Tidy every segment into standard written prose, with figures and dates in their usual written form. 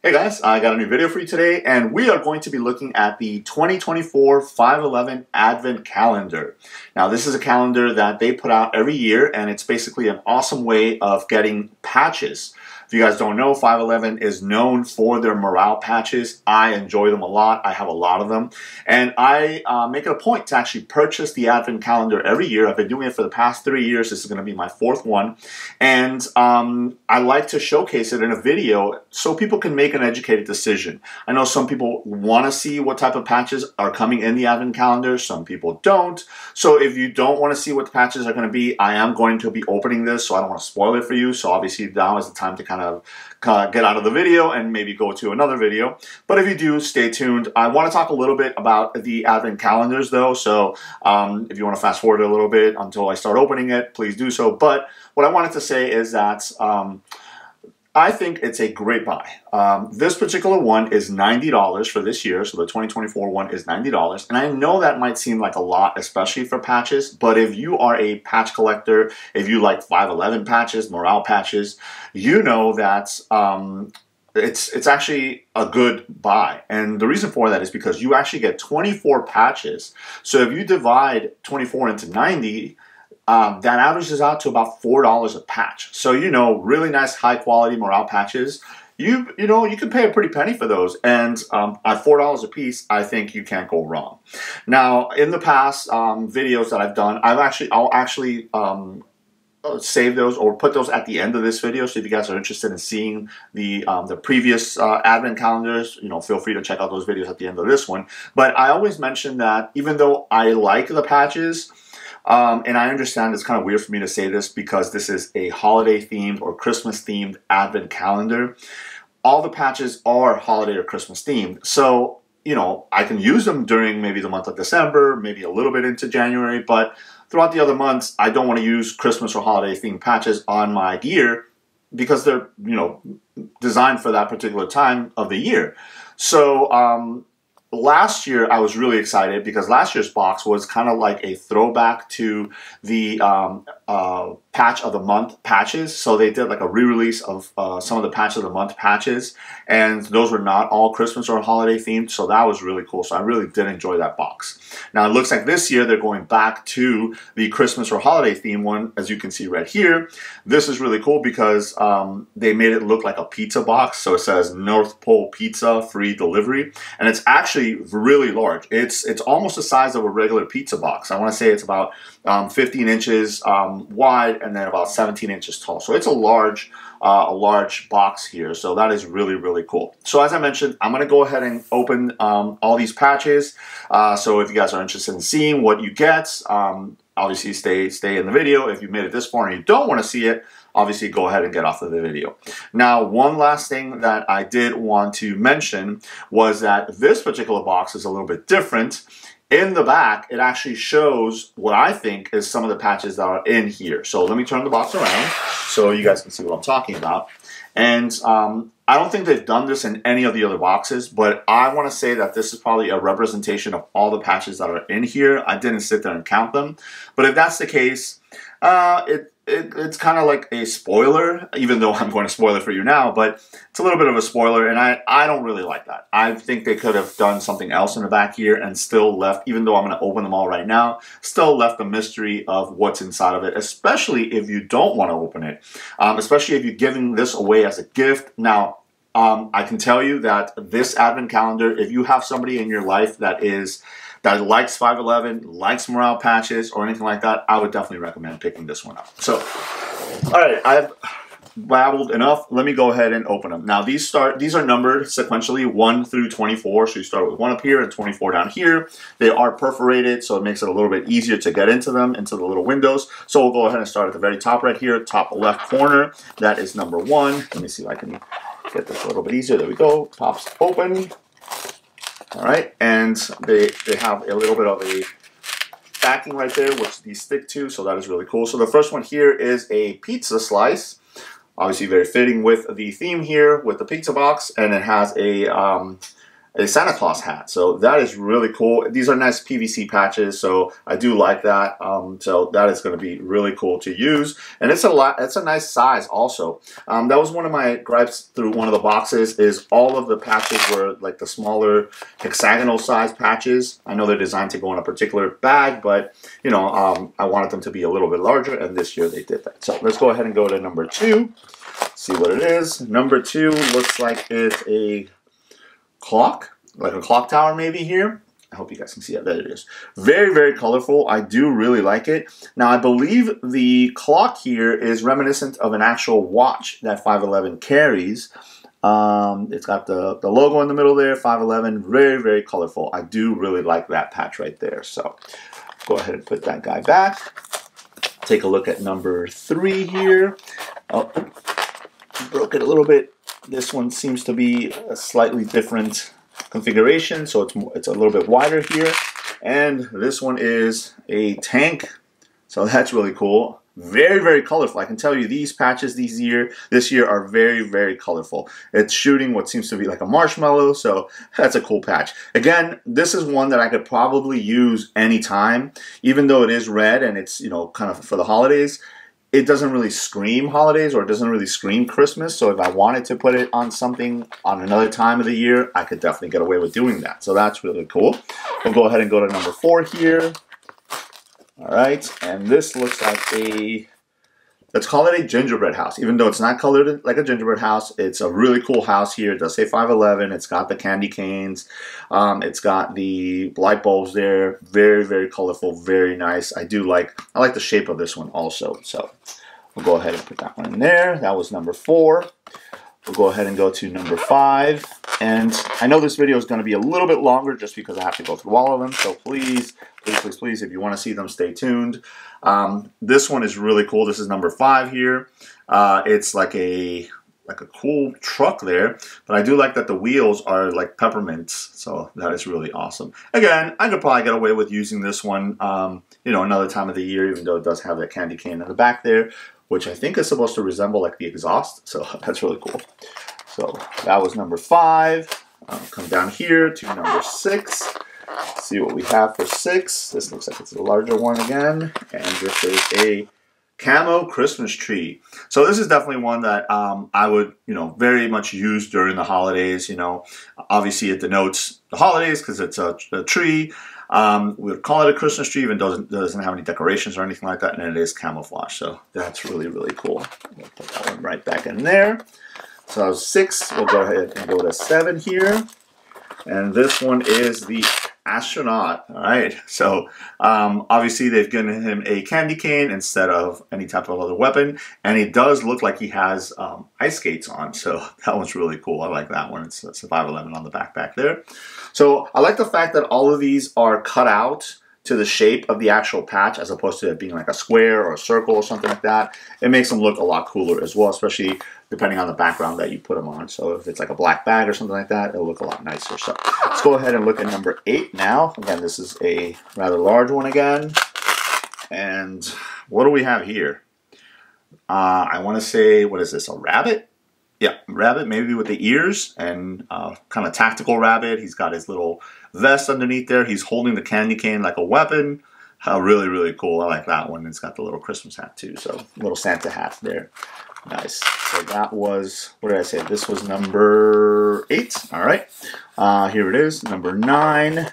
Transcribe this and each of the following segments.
Hey guys, I got a new video for you today, and we are going to be looking at the 2024 511 Advent Calendar. Now, this is a calendar that they put out every year, and it's basically an awesome way of getting patches. If you guys don't know, 511 is known for their morale patches. I enjoy them a lot. I have a lot of them. And I make it a point to actually purchase the Advent Calendar every year. I've been doing it for the past 3 years. This is going to be my fourth one. And I like to showcase it in a video so people can make an educated decision. I know some people want to see what type of patches are coming in the Advent Calendar. Some people don't. So if you don't want to see what the patches are going to be, I am going to be opening this, so I don't want to spoil it for you. So obviously now is the time to kind of get out of the video and maybe go to another video. But if you do, stay tuned. I want to talk a little bit about the Advent calendars though. So if you want to fast forward a little bit until I start opening it, please do so. But what I wanted to say is that I think it's a great buy. This particular one is $90 for this year, so the 2024 one is $90. And I know that might seem like a lot, especially for patches, but if you are a patch collector, if you like 511 patches, morale patches, you know that it's actually a good buy. And the reason for that is because you actually get 24 patches. So if you divide 24 into 90, that averages out to about $4 a patch. So, really nice high quality morale patches. You can pay a pretty penny for those. And at $4 a piece, I think you can't go wrong. Now, in the past videos that I've done, I'll actually save those or put those at the end of this video. So if you guys are interested in seeing the previous Advent calendars, feel free to check out those videos at the end of this one. But I always mention that even though I like the patches, and I understand it's kind of weird for me to say this because this is a holiday-themed or Christmas-themed Advent calendar. All the patches are holiday or Christmas-themed. So, I can use them during maybe the month of December, maybe a little bit into January, but throughout the other months, I don't want to use Christmas or holiday-themed patches on my gear because they're, designed for that particular time of the year. So, last year, I was really excited because last year's box was kind of like a throwback to the Patch of the Month patches. So they did like a re-release of some of the Patch of the Month patches, and those were not all Christmas or holiday themed, so that was really cool. So I really did enjoy that box. Now it looks like this year they're going back to the Christmas or holiday theme one, as you can see right here. This is really cool because they made it look like a pizza box. So it says North Pole Pizza free delivery, and it's actually really large. It's almost the size of a regular pizza box. I want to say it's about 15 inches wide and then about 17 inches tall. So it's a large box here. So that is really, really cool. So as I mentioned, I'm going to go ahead and open all these patches. So if you guys are interested in seeing what you get, obviously stay in the video. If you made it this far and you don't want to see it, obviously go ahead and get off of the video. Now, one last thing that I did want to mention was that this particular box is a little bit different. In the back, it actually shows what I think is some of the patches that are in here. So let me turn the box around so you guys can see what I'm talking about. And I don't think they've done this in any of the other boxes, but I want to say that this is probably a representation of all the patches that are in here. I didn't sit there and count them, but if that's the case, it's kind of like a spoiler, even though I'm going to spoil it for you now, but it's a little bit of a spoiler, and I don't really like that. I think they could have done something else in the back here and still left, even though I'm going to open them all right now, still left the mystery of what's inside of it, especially if you don't want to open it, especially if you're giving this away as a gift. Now, I can tell you that this Advent calendar, if you have somebody in your life that likes 511, likes morale patches, or anything like that, I would definitely recommend picking this one up. So, all right, I've babbled enough. Let me go ahead and open them. Now, these are numbered sequentially 1 through 24. So you start with 1 up here and 24 down here. They are perforated, so it makes it a little bit easier to get into them, into the little windows. So we'll go ahead and start at the very top right here, top left corner. That is number 1. Let me see if I can get this a little bit easier. There we go. Pops open. All right, and they have a little bit of a backing right there, which these stick to, so that is really cool. So the first one here is a pizza slice, obviously very fitting with the theme here with the pizza box, and it has a a Santa Claus hat. So that is really cool. These are nice PVC patches, so I do like that. So that is going to be really cool to use, and it's a nice size also. That was one of my gripes through one of the boxes, is all of the patches were like the smaller hexagonal size patches. I know they're designed to go in a particular bag, but you know, I wanted them to be a little bit larger, and this year they did that. So let's go ahead and go to number 2. See what it is. Number 2 looks like it's a clock, like a clock tower maybe here. I hope you guys can see that. There it is. Very, very colorful. I do really like it. Now, I believe the clock here is reminiscent of an actual watch that 511 carries. It's got the logo in the middle there, 511. Very, very colorful. I do really like that patch right there. So go ahead and put that guy back. Take a look at number 3 here. Oh, broke it a little bit. This one seems to be a slightly different configuration, so it's a little bit wider here. And this one is a tank, so that's really cool. Very, very colorful. I can tell you these patches this year are very, very colorful. It's shooting what seems to be like a marshmallow, so that's a cool patch. Again, this is one that I could probably use anytime, even though it is red and it's, you know, kind of for the holidays. It doesn't really scream holidays, or it doesn't really scream Christmas, so if I wanted to put it on something on another time of the year, I could definitely get away with doing that. So that's really cool. We'll go ahead and go to number 4 here. All right, and this looks like let's call it a gingerbread house. Even though it's not colored like a gingerbread house, it's a really cool house here. It does say 511. It's got the candy canes. It's got the light bulbs there. Very, very colorful. Very nice. I like the shape of this one also. So we'll go ahead and put that one in there. That was number 4. We'll go ahead and go to number 5. And I know this video is going to be a little bit longer just because I have to go through all of them. So please, please, please, please, if you want to see them, stay tuned. This one is really cool. This is number 5 here. It's like a cool truck there, but I do like that the wheels are like peppermints, so that is really awesome. Again, I could probably get away with using this one, you know, another time of the year, even though it does have that candy cane in the back there, which I think is supposed to resemble like the exhaust, so that's really cool. So that was number 5. Come down here to number 6. See what we have for 6. This looks like it's a larger one again, and this is a camo Christmas tree. So this is definitely one that I would, you know, very much use during the holidays. You know, obviously it denotes the holidays because it's a tree. We would call it a Christmas tree, even though it doesn't have any decorations or anything like that, and it is camouflage. So that's really, really cool. We'll put that one right back in there. So that was 6. We'll go ahead and go to 7 here. And this one is the astronaut. All right. So obviously they've given him a candy cane instead of any type of other weapon. And it does look like he has ice skates on. So that one's really cool. I like that one. It's a 511 on the back there. So I like the fact that all of these are cut out to the shape of the actual patch, as opposed to it being like a square or a circle or something like that. It makes them look a lot cooler as well, especially depending on the background that you put them on. So if it's like a black bag or something like that, it'll look a lot nicer. So let's go ahead and look at number 8 now. Again, this is a rather large one again. And what do we have here? I want to say, what is this, a rabbit? Yeah, rabbit, maybe with the ears, and kind of tactical rabbit. He's got his little vest underneath there. He's holding the candy cane like a weapon. Really, really cool. I like that one. It's got the little Christmas hat too, so little Santa hat there. Nice. So that was, what did I say? This was number 8. All right. Here it is, number 9.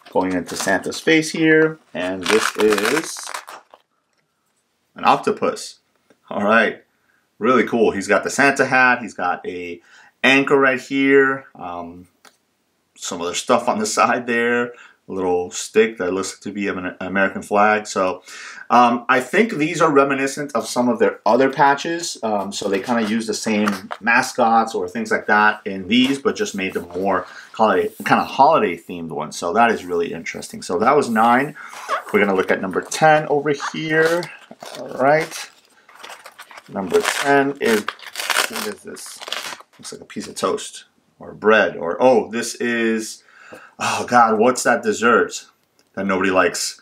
Going into Santa's face here, and this is an octopus. All right. Really cool. He's got the Santa hat. He's got a anchor right here. Some other stuff on the side there. A little stick that looks to be an American flag. So I think these are reminiscent of some of their other patches. So they kind of use the same mascots or things like that in these, but just made them more kind of holiday themed ones. So that is really interesting. So that was 9. We're going to look at number 10 over here. All right. Number 10 is, what is this? Looks like a piece of toast or bread, or, oh, this is, oh God, what's that dessert that nobody likes?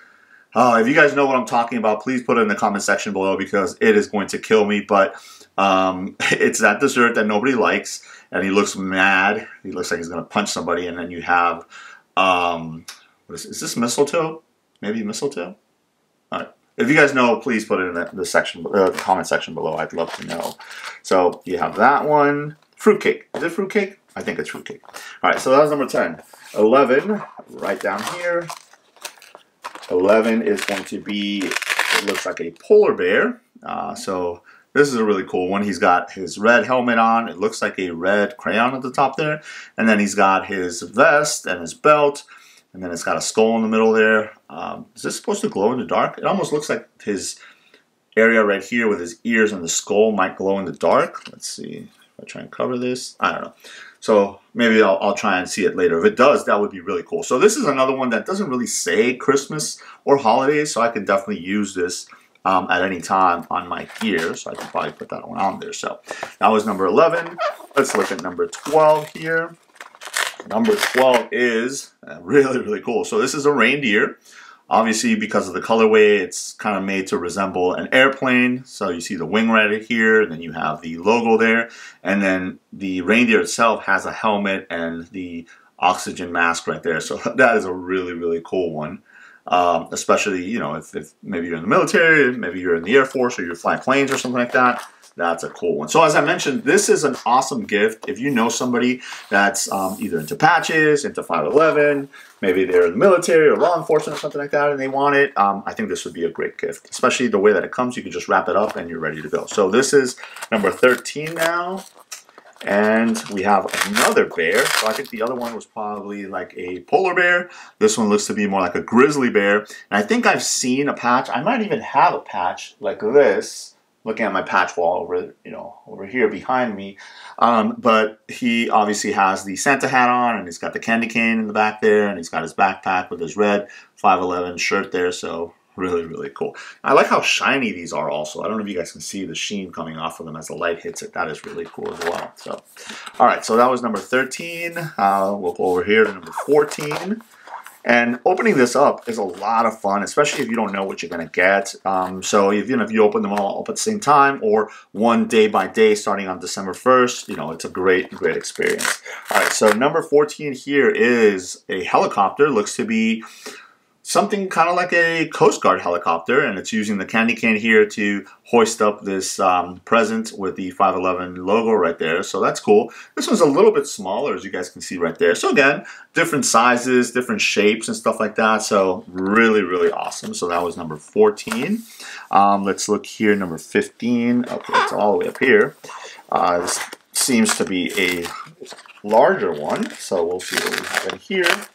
If you guys know what I'm talking about, please put it in the comment section below because it is going to kill me. But it's that dessert that nobody likes, and he looks mad. He looks like he's going to punch somebody, and then you have, is this mistletoe? Maybe mistletoe? All right. If you guys know, please put it in the comment section below. I'd love to know. So you have that one. Fruitcake. Is it fruitcake? I think it's fruitcake. All right, so that was number 10. 11, right down here. 11 is going to be, it looks like a polar bear. So this is a really cool one. He's got his red helmet on. It looks like a red crayon at the top there. And then he's got his vest and his belt. And then it's got a skull in the middle there. Is this supposed to glow in the dark? It almost looks like his area right here with his ears and the skull might glow in the dark. Let's see if I try and cover this. I don't know. So maybe I'll try and see it later. If it does, that would be really cool. So this is another one that doesn't really say Christmas or holidays, so I can definitely use this at any time on my gear. So I can probably put that one on there. So that was number 11. Let's look at number 12 here. Number 12 is really, really cool. So this is a reindeer. Obviously, because of the colorway, it's kind of made to resemble an airplane. So you see the wing right here, and then you have the logo there. And then the reindeer itself has a helmet and the oxygen mask right there. So that is a really, really cool one. Especially, you know, if maybe you're in the military, maybe you're in the Air Force, or you're flying planes or something like that. That's a cool one. So as I mentioned, this is an awesome gift. If you know somebody that's either into patches, into 511, maybe they're in the military or law enforcement or something like that, and they want it, I think this would be a great gift. Especially the way that it comes, you can just wrap it up and you're ready to go. So this is number 13 now. And we have another bear. So I think the other one was probably like a polar bear. This one looks to be more like a grizzly bear. And I think I've seen a patch. I might even have a patch like this. Looking at my patch wall over here behind me. But he obviously has the Santa hat on, and he's got the candy cane in the back there, and he's got his backpack with his red 511 shirt there. So really, really cool. I like how shiny these are also. I don't know if you guys can see the sheen coming off of them as the light hits it. That is really cool as well. So, all right, so that was number 13. We'll go over here to number 14. And opening this up is a lot of fun, especially if you don't know what you're going to get. So even if you open them all up at the same time or one day by day starting on December 1st, you know, it's a great, great experience. All right, so number 14 here is a helicopter. Looks to be something kind of like a Coast Guard helicopter, and it's using the candy cane here to hoist up this present with the 511 logo right there. So that's cool. This one's a little bit smaller, as you guys can see right there. So again, different sizes, different shapes and stuff like that. So really, really awesome. So that was number 14. Let's look here, number 15. Okay, it's all the way up here. This seems to be a larger one. So we'll see what we have in here.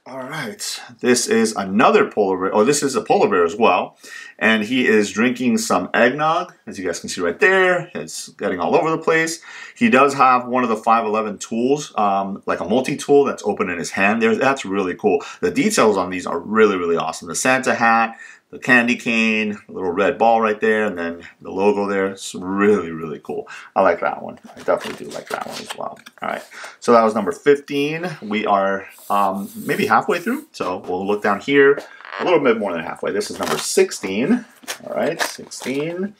All right, this is another polar bear. Oh, this is a polar bear as well. And he is drinking some eggnog, as you guys can see right there. It's getting all over the place. He does have one of the 511 tools, like a multi-tool that's open in his hand there. That's really cool. The details on these are really, really awesome. The Santa hat, the candy cane, a little red ball right there, and then the logo there. It's really, really cool. I like that one. I definitely do like that one as well. All right, so that was number 15. We are maybe halfway through, so we'll look down here. A little bit more than halfway. This is number 16. All right, 16.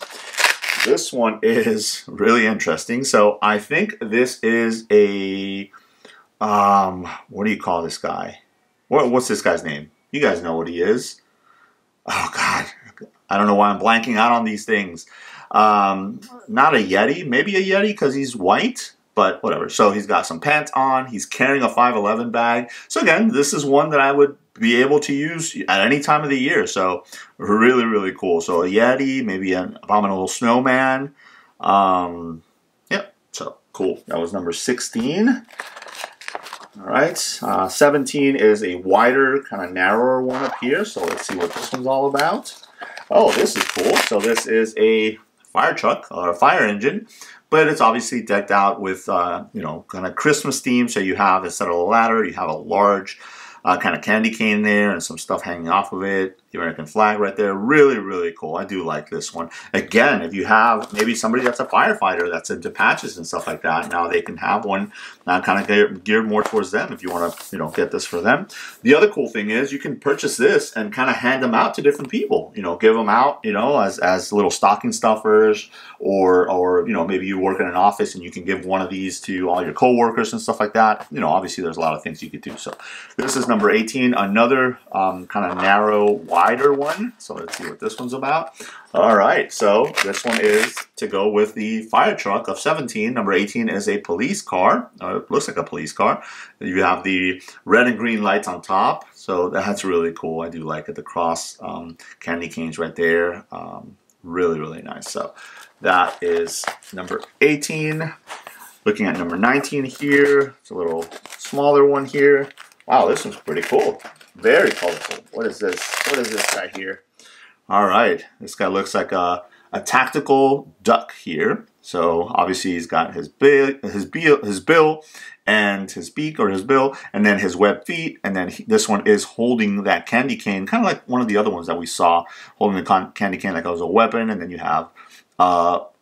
This one is really interesting. So I think this is a, what do you call this guy? What's this guy's name? You guys know what he is. Oh, God. I don't know why I'm blanking out on these things. Not a Yeti. Maybe a Yeti because he's white, but whatever. So he's got some pants on. He's carrying a 511 bag. So again, this is one that I would be able to use at any time of the year. So really, really cool. So a Yeti, maybe an abominable snowman. Yep. So cool. That was number 16. All right, 17 is a wider, kind of narrower one up here. So let's see what this one's all about. Oh, this is cool. So this is a fire truck or a fire engine, but it's obviously decked out with, you know, kind of Christmas theme. So you have, instead of a ladder, you have a large kind of candy cane there and some stuff hanging off of it. the American flag right there. Really, really cool. I do like this one. Again, if you have maybe somebody that's a firefighter that's into patches and stuff like that, now they can have one kind of geared more towards them if you want to, get this for them. The other cool thing is you can purchase this and kind of hand them out to different people. Give them out, as little stocking stuffers, or maybe you work in an office and you can give one of these to all your coworkers and stuff like that. Obviously there's a lot of things you could do. So this is number 18, another kind of narrow, wider one. So let's see what this one's about. All right, so this one is to go with the fire truck of 17. Number 18 is a police car. It looks like a police car. You have the red and green lights on top, so that's really cool. I do like it. The cross candy canes right there. Really, really nice. So that is number 18. Looking at number 19 here. It's a little smaller one here. Wow, this one's pretty cool. Very colorful. What is this? What is this guy here? All right, this guy looks like a tactical duck here. So obviously he's got his bill and his beak, or his bill, and then his webbed feet, and then this one is holding that candy cane, kind of like one of the other ones that we saw, holding the candy cane like it was a weapon. And then you have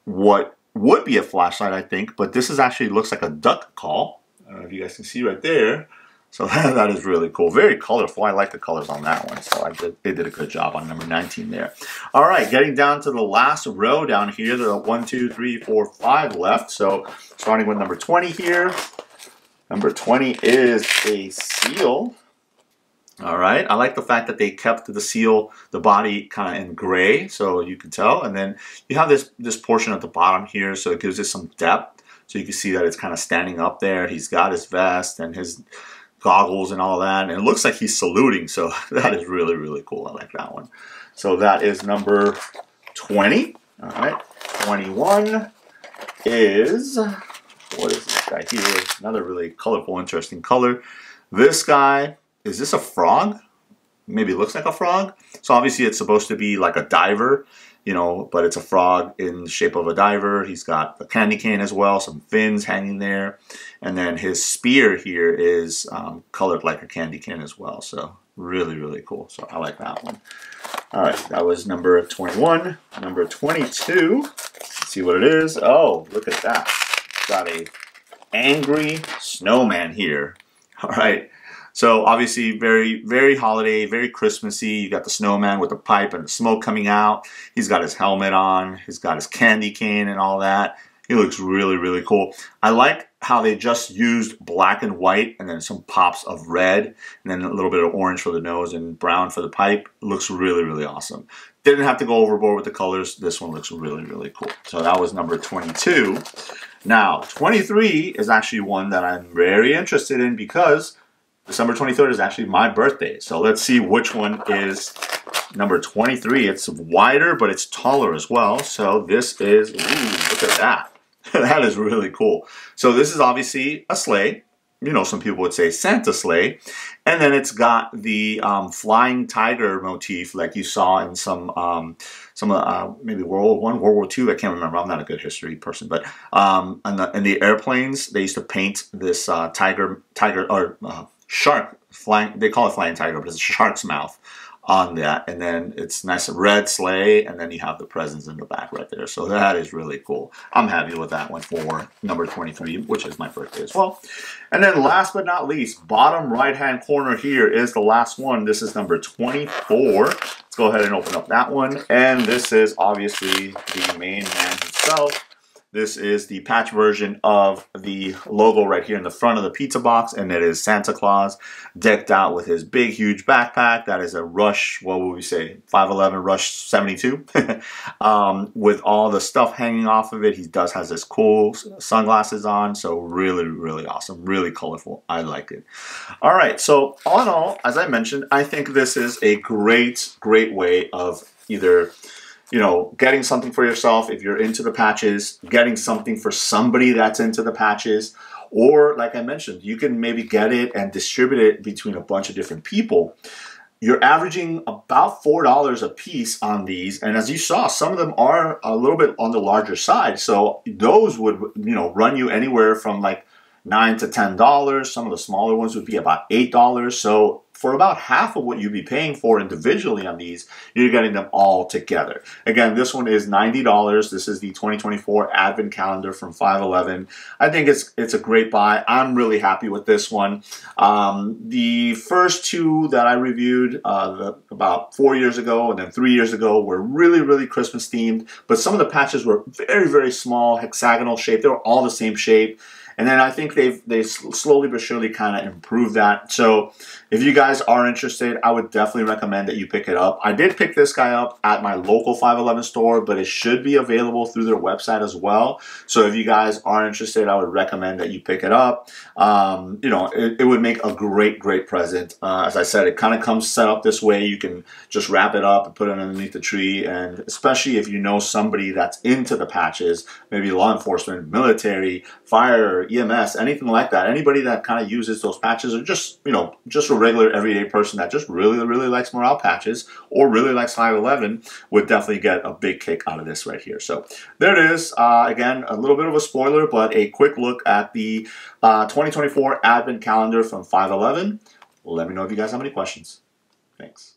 what would be a flashlight, I think, but this is actually looks like a duck call. I don't know if you guys can see right there. So that is really cool. Very colorful. I like the colors on that one. So they did a good job on number 19 there. All right, getting down to the last row down here. There are 1, 2, 3, 4, 5 left. So starting with number 20 here. Number 20 is a seal. All right, I like the fact that they kept the seal, the body kind of in gray, so you can tell. And then you have this portion at the bottom here, so it gives it some depth. So you can see that it's kind of standing up there. He's got his vest and his goggles and all that, and it looks like he's saluting, so that is really, really cool. I like that one. So that is number 20. All right, 21 is, what is this guy here? Another really colorful, interesting color. This guy, is this a frog? Maybe it looks like a frog. So obviously it's supposed to be like a diver, but it's a frog in the shape of a diver. He's got a candy cane as well, some fins hanging there. And then his spear here is colored like a candy cane as well. So really, really cool. So I like that one. All right, that was number 21. Number 22, let's see what it is. Oh, look at that. Got a angry snowman here. All right. So obviously very, very holiday, very Christmassy. You got the snowman with the pipe and the smoke coming out. He's got his helmet on. He's got his candy cane and all that. He looks really, really cool. I like how they just used black and white and then some pops of red and then a little bit of orange for the nose and brown for the pipe. It looks really, really awesome. Didn't have to go overboard with the colors. This one looks really, really cool. So that was number 22. Now, 23 is actually one that I'm very interested in because December 23rd is actually my birthday. So let's see which one is number 23. It's wider, but it's taller as well. So this is, ooh, look at that. That is really cool. So this is obviously a sleigh. Some people would say Santa sleigh. And then it's got the flying tiger motif like you saw in some maybe World War I, World War II. I can't remember. I'm not a good history person. But in the airplanes, they used to paint this shark, flying, they call it flying tiger, but it's a shark's mouth on that. And then it's nice red sleigh, and then you have the presents in the back right there. So that is really cool. I'm happy with that one for number 23, which is my birthday as well. And then last but not least, bottom right-hand corner here is the last one. This is number 24. Let's go ahead and open up that one. And this is obviously the main man himself. This is the patch version of the logo right here in the front of the pizza box, and it is Santa Claus decked out with his big, huge backpack. That is a Rush, what would we say, 511 Rush 72, with all the stuff hanging off of it. He has his cool sunglasses on, so really, really awesome, really colorful. I like it. All right, so all in all, as I mentioned, I think this is a great, great way of either getting something for yourself if you're into the patches, getting something for somebody that's into the patches, or like I mentioned, you can maybe get it and distribute it between a bunch of different people. You're averaging about $4 a piece on these, and as you saw, some of them are a little bit on the larger side, so those would run you anywhere from like $9 to $10. Some of the smaller ones would be about $8. So for about half of what you'd be paying for individually on these, you're getting them all together. Again, this one is $90. This is the 2024 Advent Calendar from 511. I think it's a great buy. I'm really happy with this one. The first two that I reviewed about 4 years ago and then 3 years ago were really, really Christmas themed, but some of the patches were very, very small, hexagonal shape. They were all the same shape. And then I think they've slowly but surely kind of improved that. So if you guys are interested, I would definitely recommend that you pick it up. I did pick this guy up at my local 511 store, but it should be available through their website as well. So if you guys are interested, I would recommend that you pick it up. You know, it would make a great, great present. As I said, it kind of comes set up this way. You can just wrap it up and put it underneath the tree. And especially if you know somebody that's into the patches, maybe law enforcement, military, fire, EMS, anything like that. Anybody that kind of uses those patches, or just, you know, just a regular everyday person that just really, really likes morale patches or really likes 511 would definitely get a big kick out of this right here. So there it is. Again, a little bit of a spoiler, but a quick look at the 2024 Advent Calendar from 511. Let me know if you guys have any questions. Thanks.